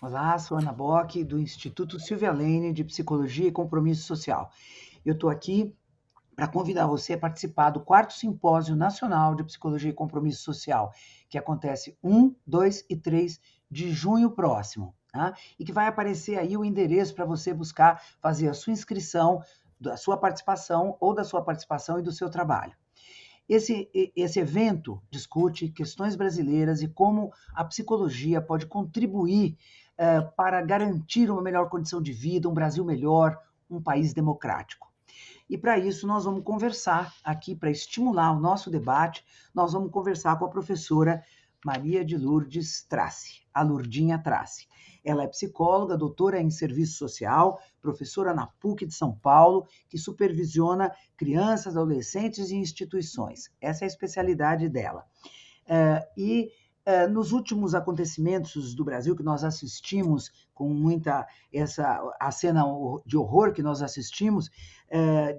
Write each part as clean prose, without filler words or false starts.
Olá, sou Ana Bock, do Instituto Silvia Lane de Psicologia e Compromisso Social. Eu estou aqui para convidar você a participar do quarto Simpósio Nacional de Psicologia e Compromisso Social, que acontece 1, 2 e 3 de junho próximo, tá? E que vai aparecer aí o endereço para você buscar fazer a sua inscrição, da sua participação ou da sua participação e do seu trabalho. Esse evento discute questões brasileiras e como a psicologia pode contribuir para garantir uma melhor condição de vida, um Brasil melhor, um país democrático. E para isso nós vamos conversar aqui, para estimular o nosso debate, nós vamos conversar com a professora Maria de Lourdes Trace, a Lourdinha Trace. Ela é psicóloga, doutora em serviço social, professora na PUC de São Paulo, que supervisiona crianças, adolescentes e instituições. Essa é a especialidade dela. Nos últimos acontecimentos do Brasil que nós assistimos com muita a cena de horror que nós assistimos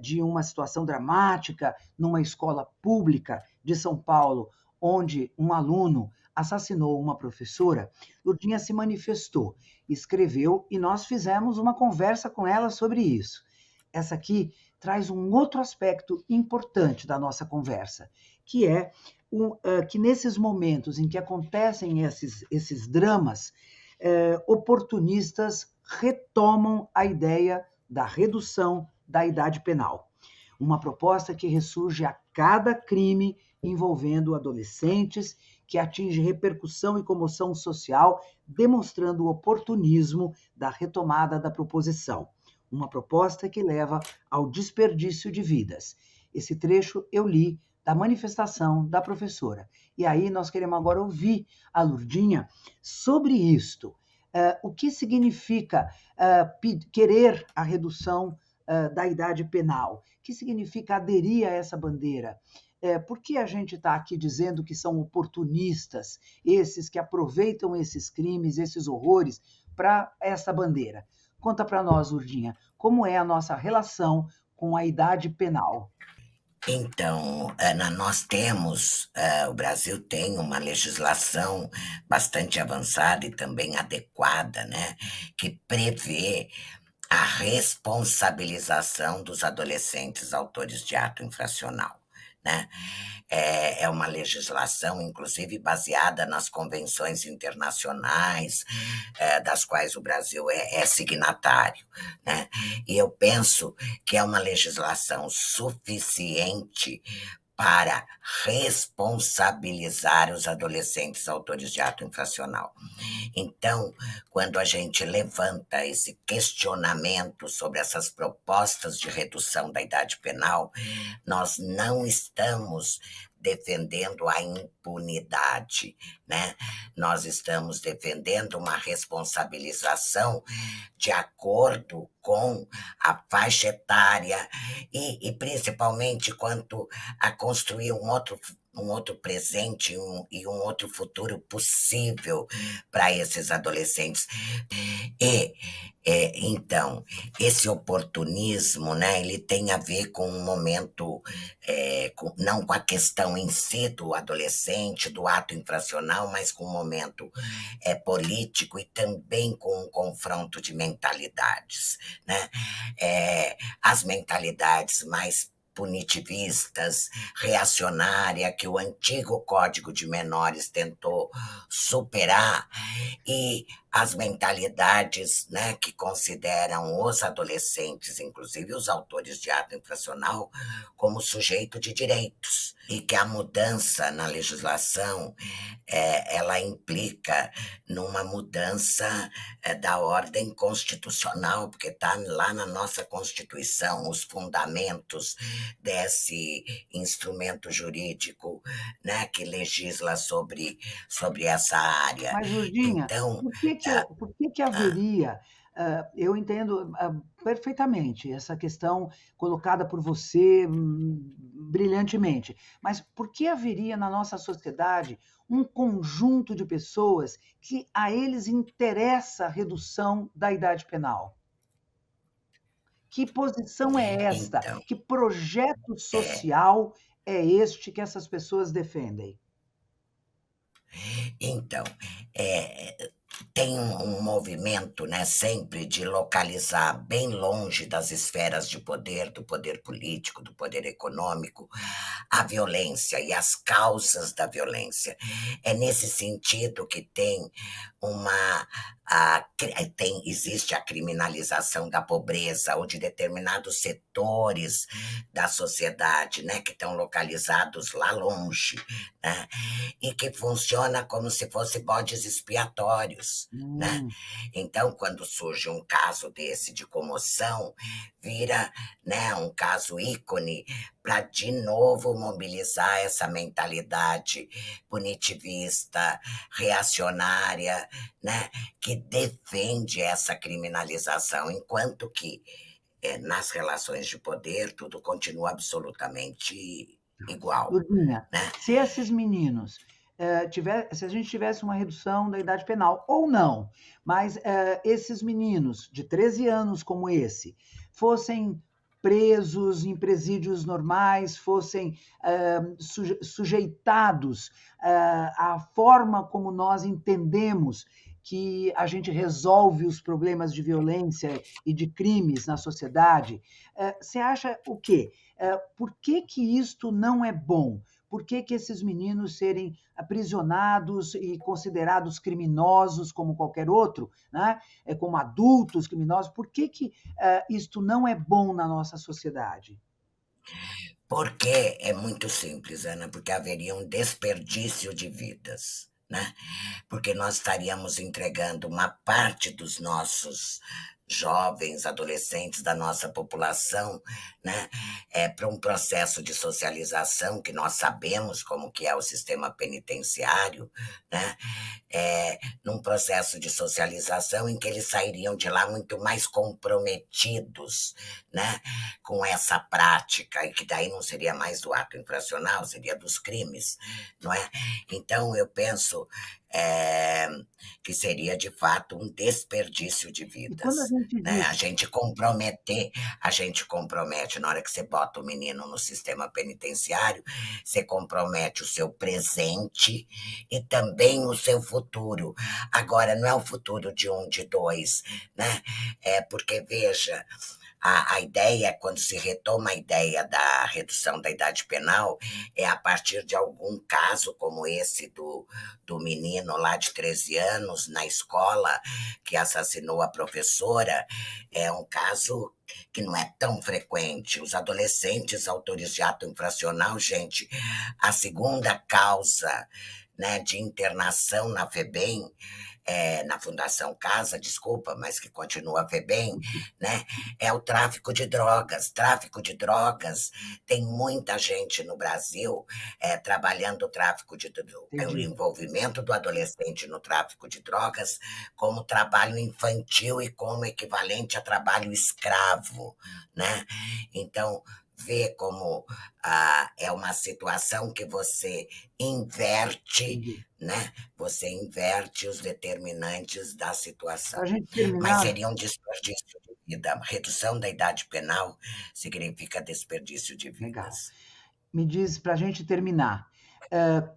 de uma situação dramática numa escola pública de São Paulo, onde um aluno assassinou uma professora, Lourdinha se manifestou, escreveu e nós fizemos uma conversa com ela sobre isso. Essa aqui traz um outro aspecto importante da nossa conversa, que é que nesses momentos em que acontecem esses dramas, oportunistas retomam a ideia da redução da idade penal. Uma proposta que ressurge a cada crime envolvendo adolescentes, que atinge repercussão e comoção social, demonstrando o oportunismo da retomada da proposição. Uma proposta que leva ao desperdício de vidas. Esse trecho eu li da manifestação da professora. E aí nós queremos agora ouvir a Lourdinha sobre isto. O que significa querer a redução da idade penal? O que significa aderir a essa bandeira? Por que a gente está aqui dizendo que são oportunistas, esses que aproveitam esses crimes, esses horrores, para essa bandeira? Conta para nós, Lourdinha, como é a nossa relação com a idade penal? Então, Ana, o Brasil tem uma legislação bastante avançada e também adequada, né, que prevê a responsabilização dos adolescentes autores de ato infracional, né? É uma legislação, inclusive, baseada nas convenções internacionais, das quais o Brasil é signatário, né? E eu penso que é uma legislação suficiente para responsabilizar os adolescentes autores de ato infracional. Então, quando a gente levanta esse questionamento sobre essas propostas de redução da idade penal, nós não estamos defendendo a impunidade, né? Nós estamos defendendo uma responsabilização de acordo com a faixa etária e principalmente quanto a construir um outro presente e um outro futuro possível para esses adolescentes. E, então, esse oportunismo, né, ele tem a ver com um momento, não com a questão em si do adolescente, do ato infracional, mas com um momento político e também com um confronto de mentalidades, né? As mentalidades mais punitivistas, reacionária, que o antigo Código de Menores tentou superar, e as mentalidades, né, que consideram os adolescentes, inclusive os autores de ato infracional, como sujeito de direitos, e que a mudança na legislação ela implica numa mudança da ordem constitucional, porque está lá na nossa Constituição os fundamentos desse instrumento jurídico, né, que legisla sobre essa área. Mas, Lourdinha, Então, por que que haveria, eu entendo, perfeitamente essa questão colocada por você, brilhantemente, mas por que haveria na nossa sociedade um conjunto de pessoas que a eles interessa a redução da idade penal? Que posição é esta? então, Que projeto é, social é este que essas pessoas defendem? então, é, tem um movimento, né, sempre de localizar bem longe das esferas de poder, do poder político, do poder econômico, a violência e as causas da violência. É nesse sentido que tem uma existe a criminalização da pobreza ou de determinados setores da sociedade, né, que estão localizados lá longe, né, e que funciona como se fossem bodes expiatórios, né? Hum, Então, quando surge um caso desse de comoção, vira, né, um caso ícone para de novo mobilizar essa mentalidade punitivista, reacionária, né, que defende essa criminalização, enquanto que nas relações de poder tudo continua absolutamente igual, Dudinha, né? se esses meninos, se a gente tivesse uma redução da idade penal, ou não, mas esses meninos de 13 anos como esse, fossem presos em presídios normais, fossem sujeitados à forma como nós entendemos que a gente resolve os problemas de violência e de crimes na sociedade, você acha o quê? Por que que isto não é bom? Por que que esses meninos serem aprisionados e considerados criminosos como qualquer outro, né? Como adultos criminosos? Por que que isto não é bom na nossa sociedade? Porque é muito simples, Ana, porque haveria um desperdício de vidas, né? Porque nós estaríamos entregando uma parte dos nossos jovens, adolescentes, da nossa população, né, para um processo de socialização que nós sabemos como que é o sistema penitenciário, né, num processo de socialização em que eles sairiam de lá muito mais comprometidos, né, com essa prática, e que daí não seria mais do ato infracional, seria dos crimes, não é? Então, eu penso é, que seria de fato um desperdício de E quando a vidas, gente né? diz, A gente compromete na hora que você bota o menino no sistema penitenciário, você compromete o seu presente e também o seu futuro. Agora, não é o futuro de um, de dois, né? Porque, veja, a ideia, quando se retoma a ideia da redução da idade penal, é a partir de algum caso como esse do menino lá de 13 anos na escola que assassinou a professora. É um caso que não é tão frequente. Os adolescentes autores de ato infracional, gente, a segunda causa, né, de internação na FEBEM, na Fundação Casa, desculpa, mas que continua a FEBEM, né, é o tráfico de drogas. Tráfico de drogas, tem muita gente no Brasil trabalhando o tráfico o entendi, envolvimento do adolescente no tráfico de drogas como trabalho infantil e como equivalente a trabalho escravo, né? Então, vê como é uma situação que você inverte, entendi. né? Você inverte os determinantes da Para a situação. gente Mas terminar, seria um desperdício de vida. Redução da idade penal significa desperdício de legal. vidas. Me diz, para a gente terminar,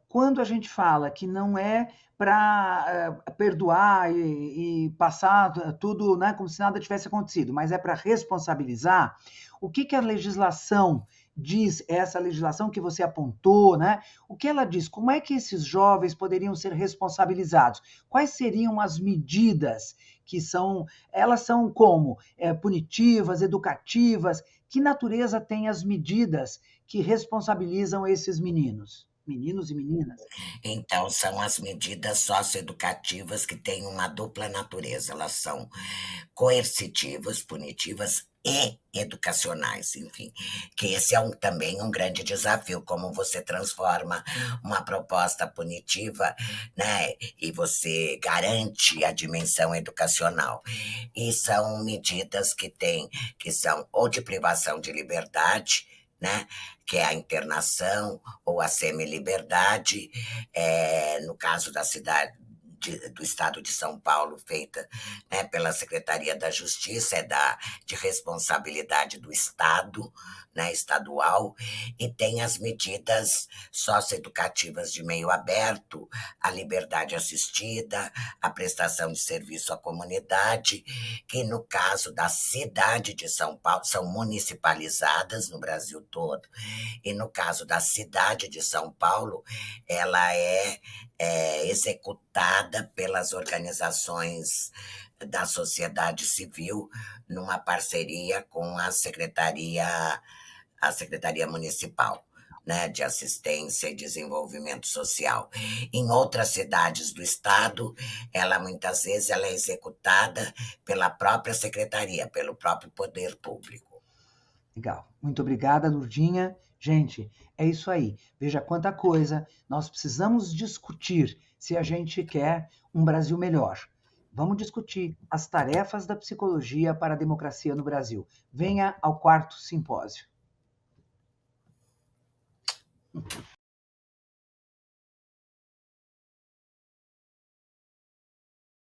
quando a gente fala que não é para perdoar e passar tudo, né, como se nada tivesse acontecido, mas é para responsabilizar, o que que a legislação diz, essa legislação que você apontou, né? O que ela diz? Como é que esses jovens poderiam ser responsabilizados? Quais seriam as medidas que são, elas são como? Punitivas, educativas? Que natureza tem as medidas que responsabilizam esses meninos? Meninos e meninas? Então, são as medidas socioeducativas que têm uma dupla natureza. Elas são coercitivas, punitivas e educacionais, enfim, que esse é também um grande desafio, como você transforma uma proposta punitiva, né, e você garante a dimensão educacional. E são medidas que são ou de privação de liberdade, né, que é a internação ou a semi-liberdade, no caso da cidade do Estado de São Paulo, feita, né, pela Secretaria da Justiça, de responsabilidade do Estado, né, estadual, e tem as medidas socioeducativas de meio aberto, a liberdade assistida, a prestação de serviço à comunidade, que no caso da cidade de São Paulo, são municipalizadas no Brasil todo, e no caso da cidade de São Paulo, ela é executada pelas organizações da sociedade civil numa parceria com a Secretaria Municipal, né, de Assistência e Desenvolvimento Social. Em outras cidades do estado, muitas vezes ela é executada pela própria secretaria, pelo próprio poder público. Legal. Muito obrigada, Lourdinha. Gente, é isso aí. Veja quanta coisa nós precisamos discutir se a gente quer um Brasil melhor. Vamos discutir as tarefas da psicologia para a democracia no Brasil. Venha ao 4º simpósio.